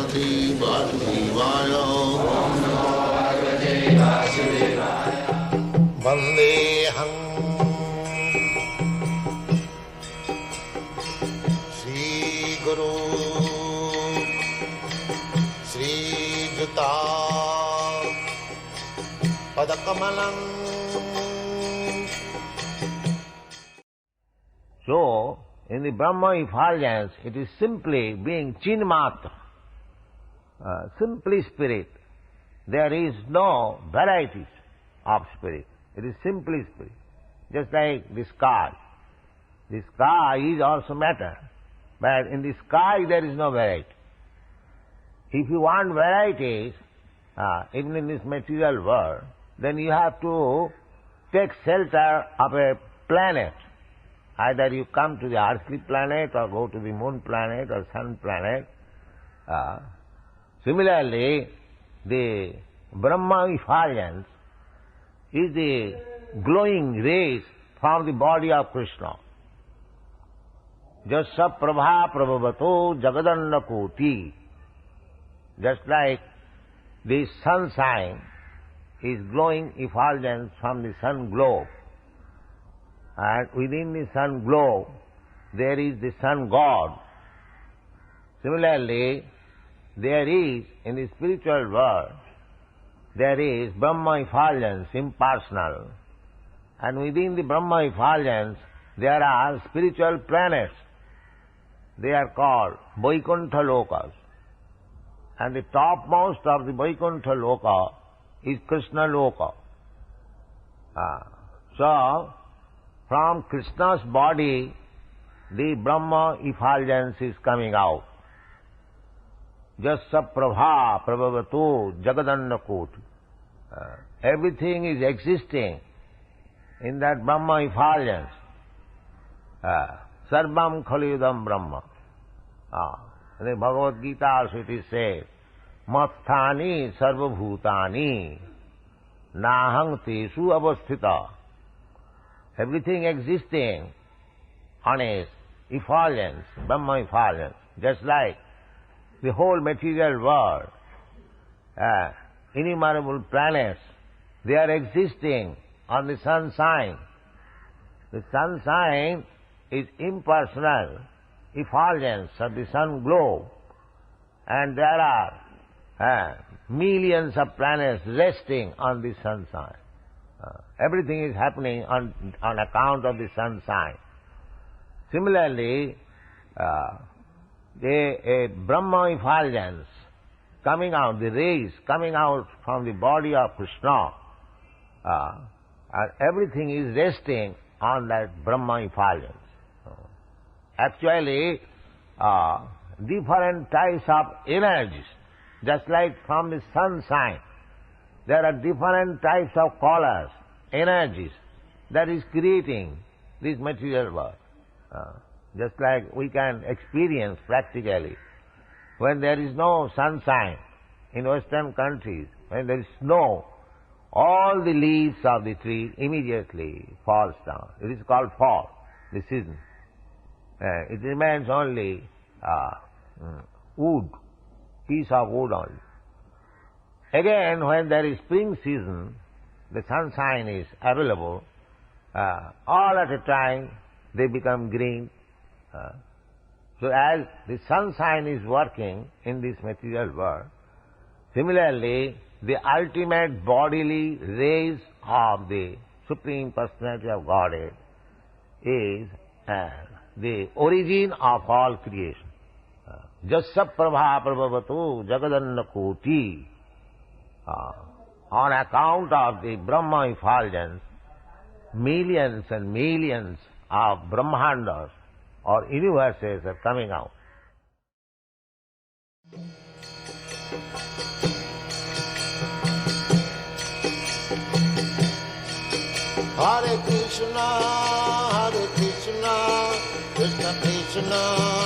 Bhagavate Vasudevaya. Vandeham Sri Guru Sri Juta Padakamalam. So, in the Brahma effulgence, it is simply being Chinmatra, simply spirit. There is no varieties of spirit. It is simply spirit. Just like the sky. The sky is also matter, but in the sky there is no variety. If you want varieties, even in this material world, then you have to take shelter of a planet. Either you come to the earthly planet or go to the moon planet or sun planet. Similarly, the Brahma effulgence is the glowing rays from the body of Krishna. Jasya prabha prabhavato jagadanna koti. Just like the sunshine is glowing effulgence from the sun globe. And within the sun globe, there is the sun god. Similarly, there is, in the spiritual world, there is Brahma effulgence, impersonal. And within the Brahma effulgence, there are spiritual planets. They are called Vaikuntha Lokas. And the topmost of the Vaikuntha Loka is Krishna Loka. So, from Krishna's body, the Brahma effulgence is coming out. Jasya prabha prabhavato jagadanna koti. Everything is existing in that Brahma effulgence. Sarvam khalidam Brahma. In the Bhagavad-gita also it is said, Matthani sarvabhutani nahang tesu avasthita. Everything existing on a effulgence, Brahma effulgence, just like the whole material world, innumerable planets, they are existing on the sunshine. The sunshine is impersonal effulgence of the sun globe, and there are millions of planets resting on the sunshine. Everything is happening on account of the sunshine. Similarly, a Brahma effulgence coming out, the rays coming out from the body of Krishna, and everything is resting on that Brahma effulgence. Actually, different types of energies, just like from the sunshine, there are different types of colors, energies, that is creating this material world. Just like we can experience practically, when there is no sunshine in Western countries, when there is snow, all the leaves of the tree immediately falls down. It is called fall, the season. It remains only wood, piece of wood only. Again, when there is spring season, the sunshine is available, all at a time they become green. So as the sunshine is working in this material world, similarly the ultimate bodily rays of the Supreme Personality of Godhead is the origin of all creation. Jasya prabha prabhavato jagadanna koti. On account of the Brahma effulgence, millions and millions of Brahmandas or universes are coming out. Hare Krishna, Krishna Krishna,